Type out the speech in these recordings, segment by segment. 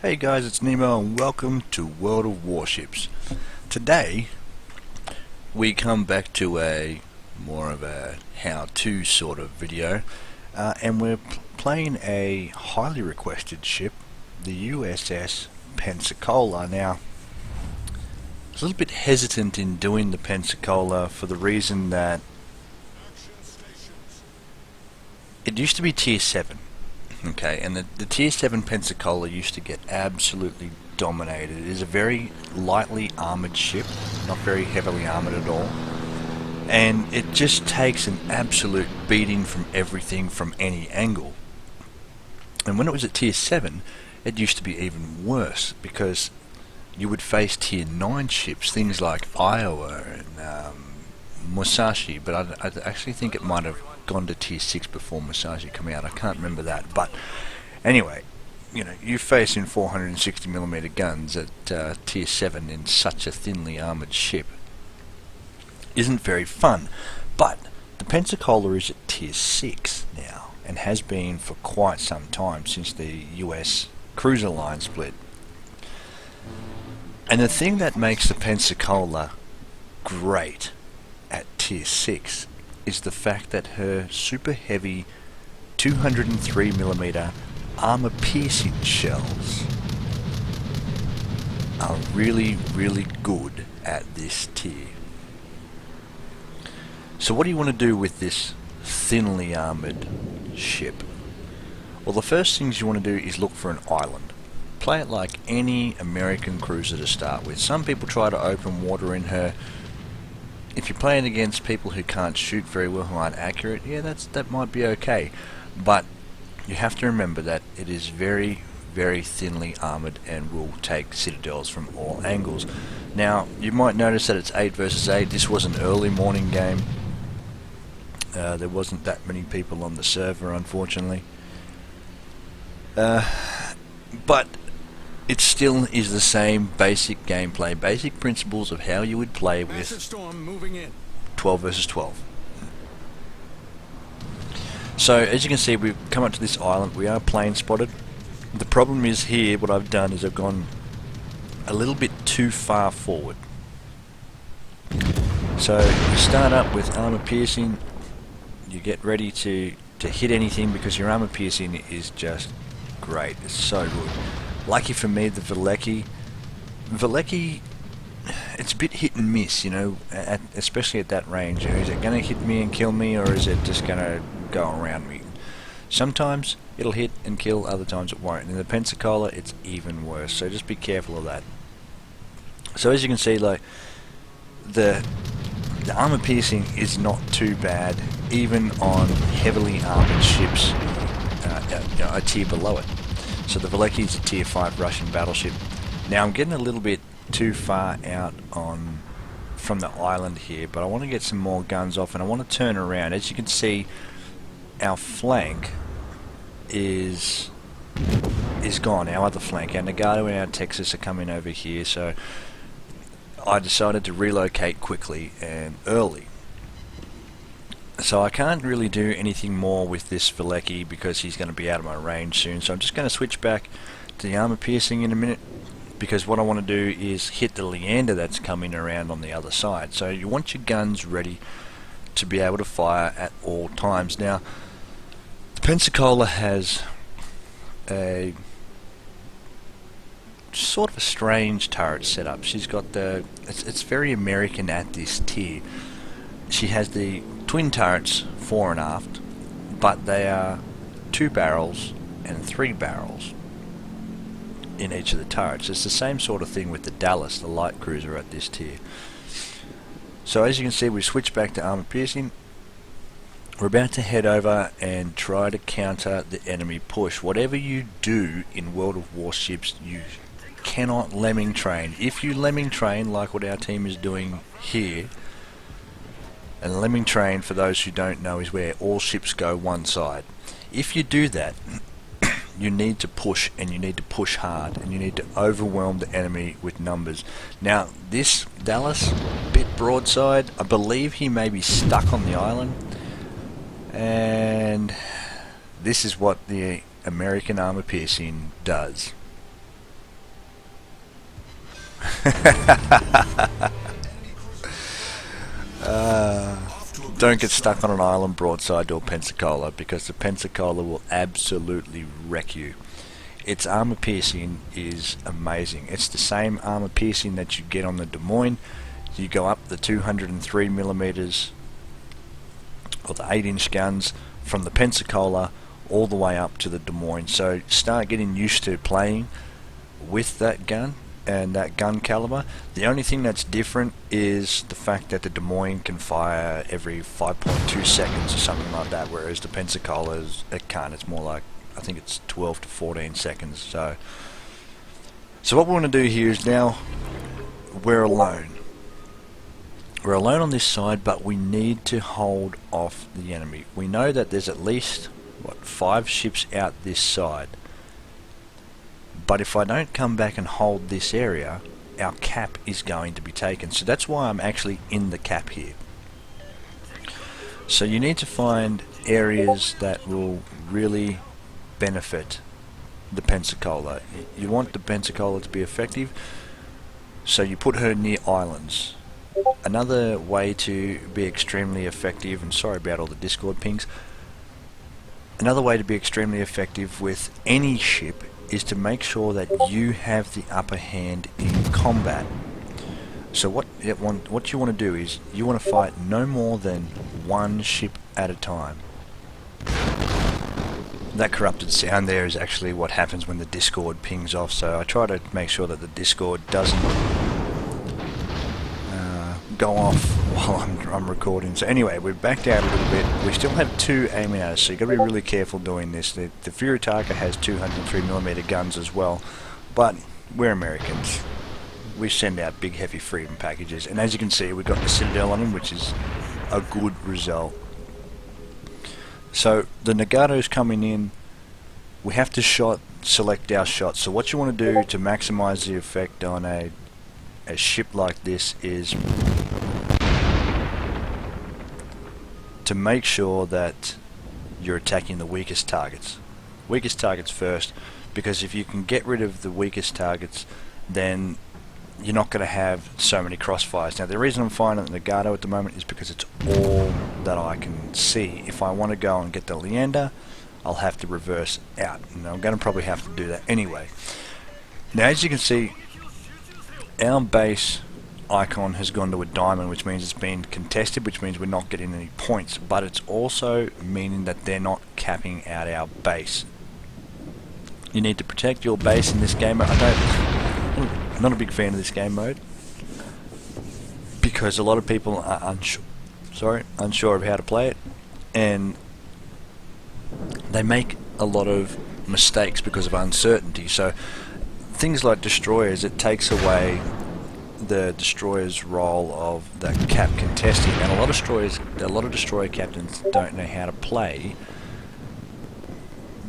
Hey guys, it's Nemo and welcome to World of Warships. Today we come back to a more of a how-to sort of video, and we're playing a highly requested ship, the USS Pensacola. Now, I was a little bit hesitant in doing the Pensacola for the reason that it used to be tier 7. Okay, and the tier 7 Pensacola used to get absolutely dominated. It is a very lightly armoured ship, not very heavily armoured at all. And it just takes an absolute beating from everything from any angle. And when it was at tier 7, it used to be even worse because you would face tier 9 ships, things like Iowa and Musashi, but I actually think it might have gone to tier 6 before Musashi came out. I can't remember that, but anyway, you know, you face in 460mm guns at tier 7 in such a thinly armoured ship isn't very fun. But the Pensacola is at tier 6 now and has been for quite some time since the US cruiser line split. And the thing that makes the Pensacola great at tier 6 is the fact that her super heavy 203mm armor piercing shells are really good at this tier. So what do you want to do with this thinly armored ship? Well, the first things you want to do is look for an island. Play it like any American cruiser to start with. Some people try to open water in her. If you're playing against people who can't shoot very well, who aren't accurate, yeah, that might be okay. But you have to remember that it is very thinly armoured and will take citadels from all angles. Now, you might notice that it's 8 versus 8. This was an early morning game. There wasn't that many people on the server, unfortunately. But it still is the same basic gameplay, basic principles of how you would play with 12 versus 12. So as you can see, we've come up to this island. We are plane spotted. The problem is here, what I've done is I've gone a little bit too far forward. So you start up with armor piercing. You get ready to hit anything because your armor piercing is just great. It's so good. Lucky for me, the Velecki, it's a bit hit and miss, you know, especially at that range. You know, is it going to hit me and kill me, or is it just going to go around me? Sometimes it'll hit and kill, other times it won't. And in the Pensacola, it's even worse, so just be careful of that. So as you can see, like, the armor piercing is not too bad, even on heavily armored ships, you know, a tier below it. So the Velecki is a tier 5 Russian battleship. Now I'm getting a little bit too far out from the island here, but I want to get some more guns off and I want to turn around. As you can see, our flank is gone, our other flank. Our Nagato and our Texas are coming over here, so I decided to relocate quickly and early. So I can't really do anything more with this Velecki because he's going to be out of my range soon. So I'm just going to switch back to the armor piercing in a minute, because what I want to do is hit the Leander that's coming around on the other side. So you want your guns ready to be able to fire at all times. Now, the Pensacola has a sort of a strange turret setup. She's got it's very American at this tier. She has the twin turrets fore and aft, but they are 2 barrels and 3 barrels in each of the turrets. It's the same sort of thing with the Dallas, the light cruiser at this tier. So as you can see, we switch back to armor piercing. We're about to head over and try to counter the enemy push. Whatever you do in World of Warships, you cannot lemming train. If you lemming train like what our team is doing here, and lemming train, for those who don't know, is where all ships go one side. If you do that, you need to push, and you need to push hard, and you need to overwhelm the enemy with numbers. Now, this Dallas, bit broadside, I believe he may be stuck on the island, and this is what the American armor piercing does. Don't get stuck on an island broadside to a Pensacola, because the Pensacola will absolutely wreck you. Its armor piercing is amazing. It's the same armor piercing that you get on the Des Moines. You go up the 203 millimeters or the 8-inch guns from the Pensacola all the way up to the Des Moines. So start getting used to playing with that gun and that gun caliber. The only thing that's different is the fact that the Des Moines can fire every 5.2 seconds or something like that, whereas the Pensacola, it can't. It's more like, I think it's 12 to 14 seconds. So what we want to do here is, now we're alone. We're alone on this side, but we need to hold off the enemy. We know that there's at least, 5 ships out this side. But if I don't come back and hold this area, our cap is going to be taken. So that's why I'm actually in the cap here. So you need to find areas that will really benefit the Pensacola. You want the Pensacola to be effective, so you put her near islands. Another way to be extremely effective, and sorry about all the Discord pings, another way to be extremely effective with any ship is to make sure that you have the upper hand in combat. So what you want to do is, you want to fight no more than 1 ship at a time. That corrupted sound there is actually what happens when the Discord pings off, so I try to make sure that the Discord doesn't go off while I'm recording. So anyway, we've backed out a little bit. We still have 2 aiming at us, so you've got to be really careful doing this. The Furitaka has 203mm guns as well, but we're Americans. We send out big heavy freedom packages, and as you can see, we've got the Citadel on him, which is a good result. So the Nagato's coming in. We have to select our shots. So what you want to do to maximize the effect on a ship like this is to make sure that you're attacking the weakest targets. Weakest targets first, because if you can get rid of the weakest targets, then you're not going to have so many crossfires. Now, the reason I'm firing the Nagato at the moment is because it's all that I can see. If I want to go and get the Leander, I'll have to reverse out, and I'm going to probably have to do that anyway. Now, as you can see, our base icon has gone to a diamond, which means it's been contested, which means we're not getting any points, but it's also meaning that they're not capping out our base. You need to protect your base in this game. I'm not a big fan of this game mode, because a lot of people are unsure of how to play it, and they make a lot of mistakes because of uncertainty. So things like destroyers, it takes away the destroyer's role of the cap contesting, and a lot of destroyer captains don't know how to play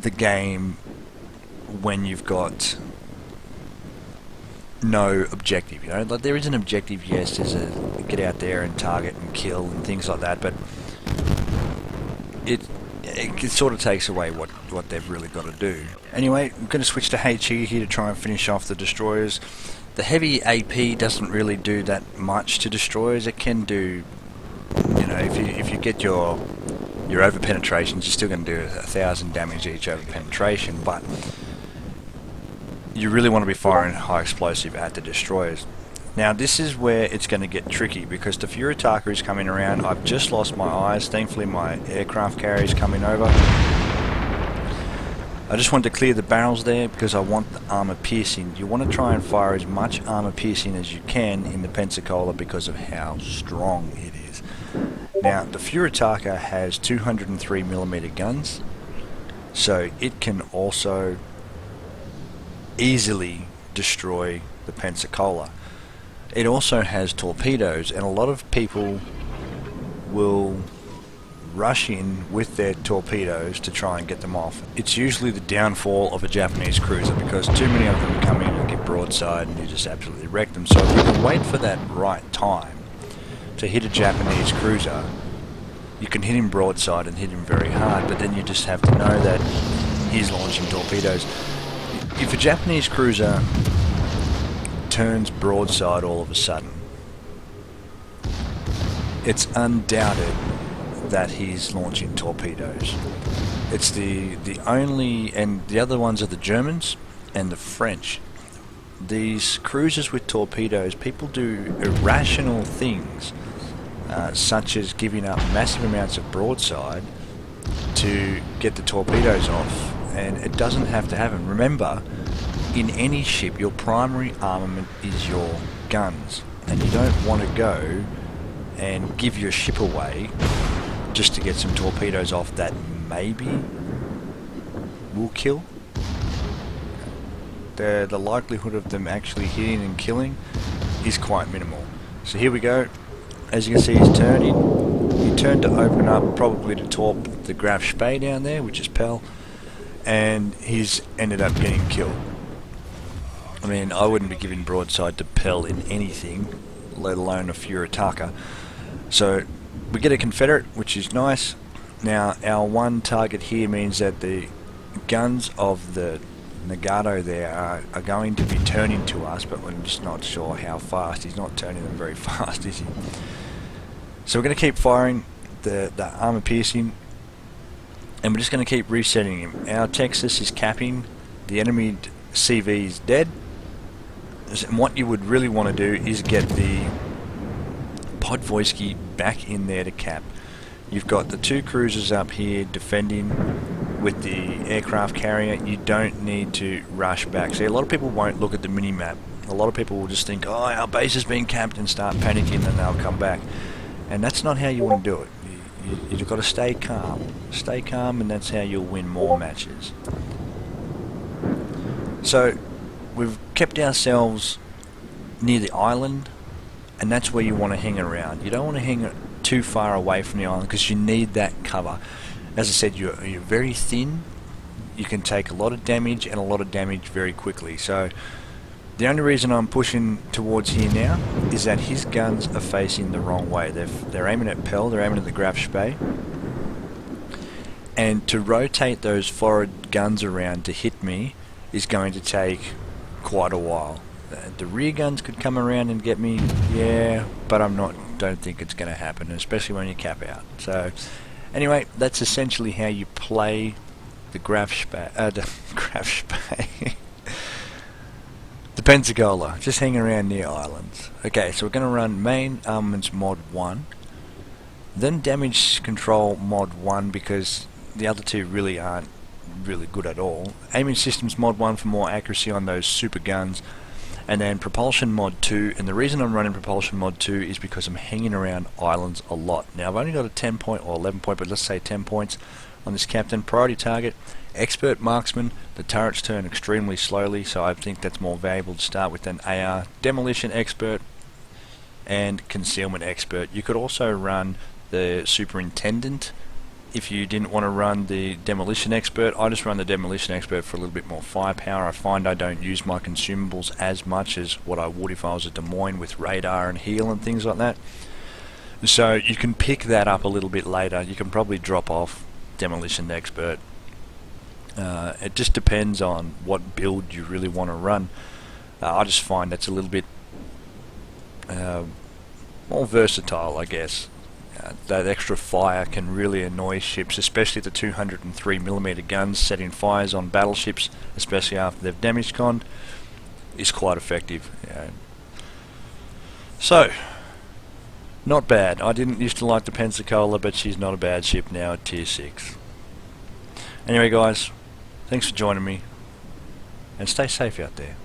the game when you've got no objective. You know, like, there is an objective, yes, there's a get out there and target and kill and things like that, but it sort of takes away what they've really got to do. Anyway, I'm going to switch to HE here to try and finish off the destroyers. The heavy AP doesn't really do that much to destroyers. It can do, you know, if you get your over penetrations, you're still going to do 1,000 damage each over penetration, but you really want to be firing high explosive at the destroyers. Now this is where it's going to get tricky, because the Furitaka is coming around. I've just lost my eyes. Thankfully my aircraft carrier is coming over. I just wanted to clear the barrels there because I want the armor piercing. You want to try and fire as much armor piercing as you can in the Pensacola because of how strong it is. Now the Furitaka has 203mm guns, so it can also easily destroy the Pensacola. It also has torpedoes, and a lot of people will rush in with their torpedoes to try and get them off. It's usually the downfall of a Japanese cruiser, because too many of them come in and get broadside and you just absolutely wreck them. So if you can wait for that right time to hit a Japanese cruiser, you can hit him broadside and hit him very hard, but then you just have to know that he's launching torpedoes. If a Japanese cruiser turns broadside all of a sudden, it's undoubted that he's launching torpedoes. It's the only, and the other ones are the Germans and the French. These cruisers with torpedoes, people do irrational things, such as giving up massive amounts of broadside to get the torpedoes off, and it doesn't have to happen. Remember, in any ship, your primary armament is your guns, and you don't want to go and give your ship away just to get some torpedoes off that maybe will kill. The likelihood of them actually hitting and killing is quite minimal. So here we go. As you can see, he's turning. He turned to open up, probably to torp the Graf Spee down there, which is Pell, and he's ended up getting killed. I mean, I wouldn't be giving broadside to Pell in anything, let alone a Furitaka. So we get a Confederate, which is nice. Now our one target here means that the guns of the Nagato there are going to be turning to us, but we're just not sure how fast. He's not turning them very fast, is he? So we're going to keep firing the armor piercing, and we're just going to keep resetting him. Our Texas is capping. The enemy CV is dead. And what you would really want to do is get the Podvoisky back in there to cap. You've got the two cruisers up here defending with the aircraft carrier. You don't need to rush back. See, a lot of people won't look at the mini-map. A lot of people will just think, oh, our base has been capped, and start panicking, and they'll come back. And that's not how you want to do it. You've got to stay calm. Stay calm, and that's how you'll win more matches. So we've kept ourselves near the island, and that's where you want to hang around. You don't want to hang too far away from the island, because you need that cover. As I said, you're very thin. You can take a lot of damage, and a lot of damage very quickly. So the only reason I'm pushing towards here now is that his guns are facing the wrong way. They're aiming at Pell, they're aiming at the Graf Spee. And to rotate those forward guns around to hit me is going to take quite a while. The rear guns could come around and get me, yeah, but don't think it's going to happen, especially when you cap out. So anyway, that's essentially how you play the Graf Spee, the Pensacola, just hanging around near islands. Okay, so we're going to run main armaments mod 1, then damage control mod 1, because the other two really aren't really good at all. Aiming systems mod 1 for more accuracy on those super guns, and then propulsion mod 2. And the reason I'm running propulsion mod 2 is because I'm hanging around islands a lot. Now I've only got a 10 point or 11 point, but let's say 10 points on this captain. Priority target, expert marksman. The turrets turn extremely slowly, so I think that's more valuable to start with than AR. Demolition expert and concealment expert. You could also run the superintendent if you didn't want to run the demolition expert. I just run the demolition expert for a little bit more firepower. I find I don't use my consumables as much as what I would if I was at Des Moines with radar and heal and things like that. So you can pick that up a little bit later. You can probably drop off demolition expert. It just depends on what build you really want to run. I just find that's a little bit more versatile, I guess. That extra fire can really annoy ships, especially the 203mm guns. Setting fires on battleships, especially after they've damage conned, is quite effective. So, not bad. I didn't used to like the Pensacola, but she's not a bad ship now at tier 6. Anyway guys, thanks for joining me, and stay safe out there.